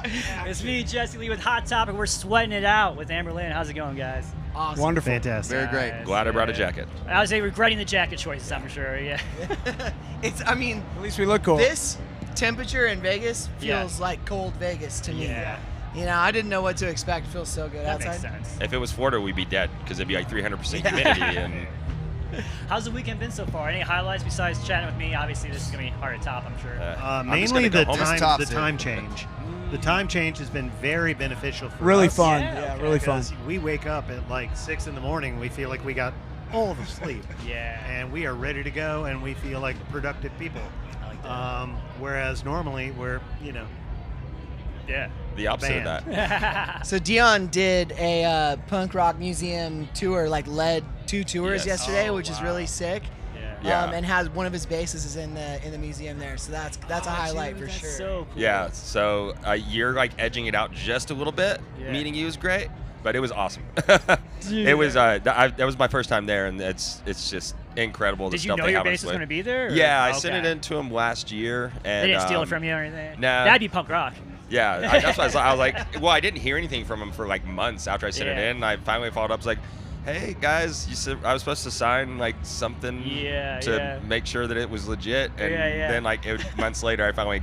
It's me, Jesse Lee, with Hot Topic. We're sweating it out with Anberlin. How's it going, guys? Awesome. Wonderful. Fantastic. Very great. Nice. Glad I brought a jacket. I was regretting the jacket choice, I'm sure. Yeah. I mean, At least we look cool. this temperature in Vegas feels like cold Vegas to me. Yeah. You know, I didn't know what to expect. It feels so good That outside. makes sense. If it was Florida, we'd be dead because it'd be like 300% humidity. And How's the weekend been so far? Any highlights besides chatting with me? Obviously, this is going to be hard to top, I'm sure. I'm just Mainly gonna the go home. time change. The time change has been very beneficial for Really us. fun. Yeah, Yeah, okay. really fun. Because we wake up at like 6 in the morning. We feel like we got all the sleep. Yeah. And we are ready to go, and we feel like productive people. I like that. Whereas normally we're, Yeah. the opposite of band. that. So Dion did a punk rock museum tour, led 2 tours Yes. yesterday, Oh, which is wow. really sick. Yeah. Yeah. And has one of his basses is in the museum there, so that's a highlight Dude, for that's sure. So cool. Yeah, so you're like edging it out just a little bit. Yeah. Meeting you was great, but it was awesome. Dude. It was that was my first time there, and it's just incredible. the Did you stuff know they your have on bass was display. going to be there? Or? Yeah, I Okay. sent it in to him last year, and They didn't steal it from you or anything? nah. That'd be punk rock. Yeah, that's why I was like, well, I didn't hear anything from him for like months after I sent it Yeah. in, and I finally followed up. I was like, hey guys, you said I was supposed to sign like something Yeah, to yeah. make sure that it was legit, and Yeah. then like months later, I finally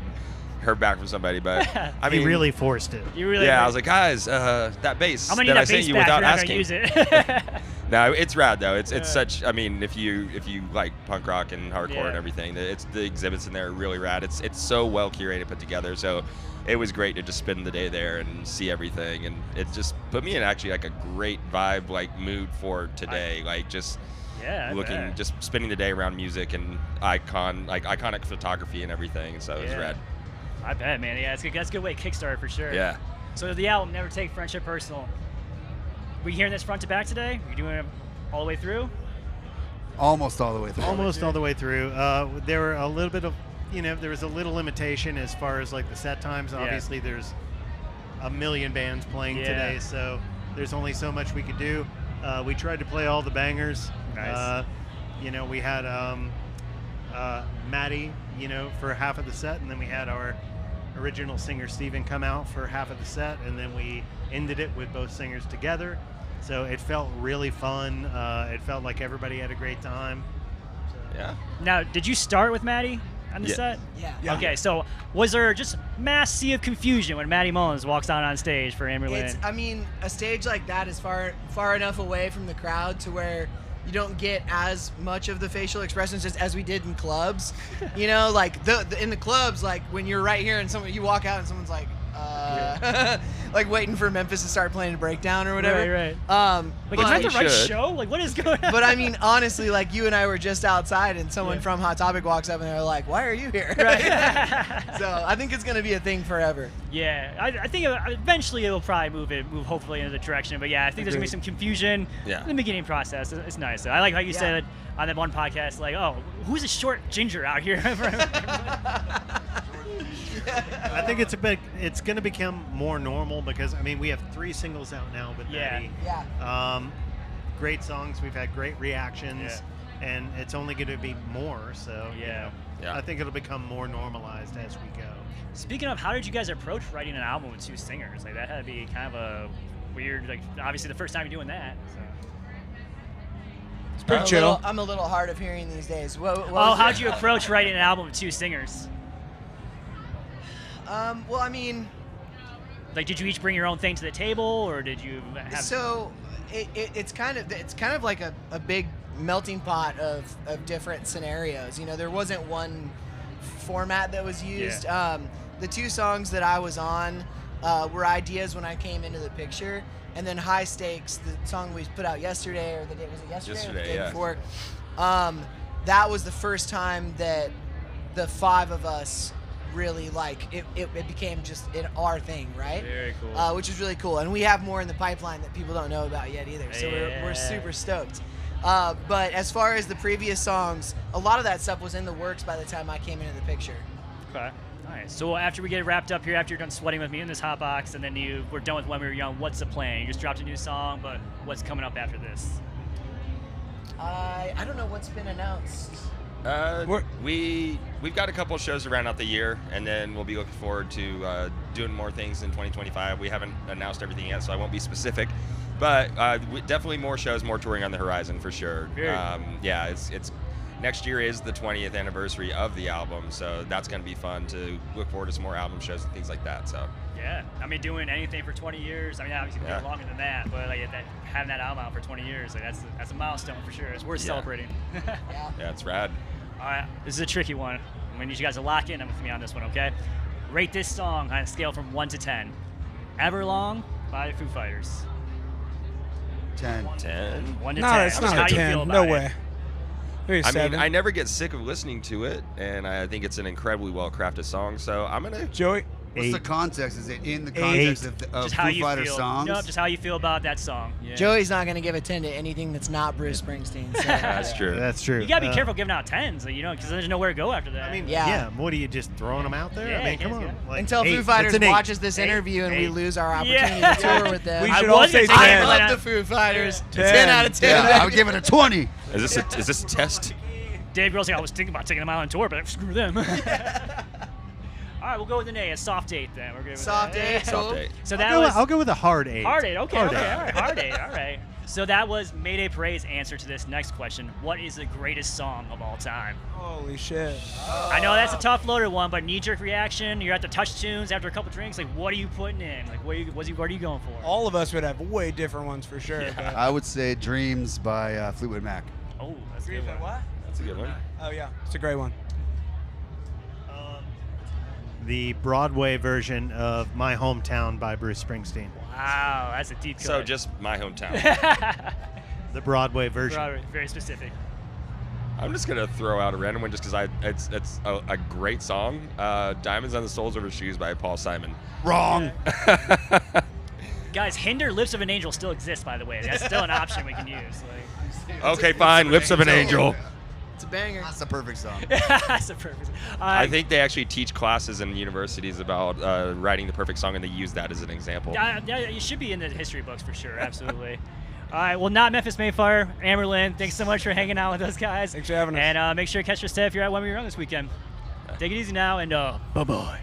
heard back from somebody. But I mean, he really forced it. You really yeah, I was like, guys, that bass I'm going that to need I that sent bass you back. without You're not asking. going to use it. No, it's rad though. It's Yeah. such. I mean, if you like punk rock and hardcore Yeah. and everything, it's the exhibits in there are really rad. It's so well curated, put together. So it was great to just spend the day there and see everything, and it just put me in actually like a great vibe, like mood for today. Like just Yeah, I looking, bet. just spending the day around music and iconic photography and everything. So it was Yeah. rad. I bet, man. Yeah, that's a good way to kickstart for sure. Yeah. So the album, Never Take Friendship Personal. We hearing this front to back today? You doing it all the way through? Almost all the way through. Almost all the way through. There were a little bit of, there was a little limitation as far as like the set times. Yeah. Obviously, there's a million bands playing Yeah. today, so there's only so much we could do. We tried to play all the bangers. Nice. We had Maddie, for half of the set, and then we had our original singer Steven come out for half of the set, and then we ended it with both singers together. So it felt really fun. It felt like everybody had a great time. Yeah. Now, did you start with Maddie on the Yeah. set? Yeah. Yeah. Okay, so was there just mass sea of confusion when Maddie Mullins walks out on stage for Anberlin? A stage like that is far enough away from the crowd to where you don't get as much of the facial expressions as we did in clubs. Like in the clubs, like when you're right here and you walk out and someone's like, like waiting for Memphis to start playing a breakdown or whatever. Right. Like, but- is that the right should. show? Like, what is going on? But I mean, honestly, like you and I were just outside, and someone Yeah. from Hot Topic walks up, and they're like, "Why are you here?" Right. So I think it's gonna be a thing forever. Yeah, I think eventually it'll probably move hopefully in the direction. But yeah, I think there's gonna be some confusion Yeah. in the begining process. It's nice. I like how you said on that one podcast, like, oh, who's a short ginger out here? I think it's going to become more normal because we have 3 singles out now with Yeah. Maddie. Yeah. Great songs. We've had great reactions, Yeah. and it's only going to be more. So Yeah. Yeah. I think it'll become more normalized as we go. Speaking of, how did you guys approach writing an album with 2 singers? Like, that had to be kind of a weird, like, obviously the first time you're doing that. So. It's pretty chill. I'm a little hard of hearing these days. What Oh, was how'd it? you approach writing an album with 2 singers? Well, I mean, Like, did you each bring your own thing to the table, or did you have? so it's kind of like a big melting pot of different scenarios. There wasn't one format that was used. The 2 songs that I was on were ideas when I came into the picture, and then High Stakes, the song we put out yesterday, or the day was it yesterday? Or the day Yesterday, yeah. before. That was the first time that the 5 of us really it became just our thing, right? Very cool. Which is really cool, and we have more in the pipeline that people don't know about yet either. So we're super stoked. But as far as the previous songs, a lot of that stuff was in the works by the time I came into the picture. Okay. Nice. So after we get wrapped up here, after you're done sweating with me in this hot box, and then we're done with When We Were Young, what's the plan? You just dropped a new song, but what's coming up after this? I don't know what's been announced. We've got a couple of shows to round out the year, and then we'll be looking forward to doing more things in 2025. We haven't announced everything yet, so I won't be specific, but definitely more shows, more touring on the horizon for sure. Yeah, it's next year is the 20th anniversary of the album, so that's going to be fun to look forward to some more album shows and things like that. So. Yeah, I mean, doing anything for 20 years. I mean, obviously longer than that, but like having that album out for 20 years, like that's a milestone for sure. It's worth celebrating. Yeah, it's rad. All right, this is a tricky one. I'm gonna need you guys to lock in with me on this one, okay? Rate this song on a scale from 1 to 10. Everlong by Foo Fighters. 10. 10. 1 to No, 10. it's How not do a you feel 10. about No it? way. Maybe I 7. mean, I never get sick of listening to it, and I think it's an incredibly well-crafted song. So I'm gonna. Joey? What's the 8. context? Is it in the context of Just how Foo you Fighters feel. songs? Nope, just how you feel about that song. Yeah. Joey's not going to give a 10 to anything that's not Bruce Springsteen. So. That's true. That's true. You gotta be careful giving out 10s, because there's nowhere to go after that. I mean, Yeah. What are you just throwing them out there? Yeah, I mean, come yeah. on. Like, Until 8. Foo Fighters It's an 8. watches this 8. interview and we 8. lose our opportunity Yeah. to tour with them. We I should was all say gonna take 10. it, I but love the Foo Fighters. 10. 10 out of 10. Yeah, I would give it a 20. Is this a test? Dave Grohl's like, I was thinking about taking them out on tour, but screw them. All right, we'll go with an A, a soft 8 then. We're good with Soft that. 8. Soft Cool. 8. So that was I'll go with a hard 8. hard 8. Okay, Hard okay, 8. all right, hard 8. All right. So that was Mayday Parade's answer to this next question. What is the greatest song of all time? Holy shit. I know that's a tough loaded one, but knee-jerk reaction, you're at the touch tunes after a couple drinks, like what are you putting in? Like what are you going for? All of us would have way different ones for sure. Yeah. But I would say Dreams by Fleetwood Mac. Oh, that's a good one. what? That's a good one. Oh, yeah. It's a great one. The Broadway version of My Hometown by Bruce Springsteen. Wow, that's a deep cut. So just my hometown. The Broadway version. Very specific. I'm just gonna throw out a random one just because it's a great song. "Diamonds on the Soles of Her Shoes" by Paul Simon. Wrong. Guys, Hinder Lips of an Angel still exists, by the way. That's still an option we can use. Okay, fine. "Lips of an Angel." It's a banger. That's the perfect song. That's a perfect. I think they actually teach classes in universities about writing the perfect song, and they use that as an example. You should be in the history books for sure. Absolutely. All right. Well, not Memphis Mayfire, Anberlin. Thanks so much for hanging out with us, guys. Thanks for having us. And make sure to catch your step if you're at When We Were Young this weekend. Take it easy now, and bye-bye.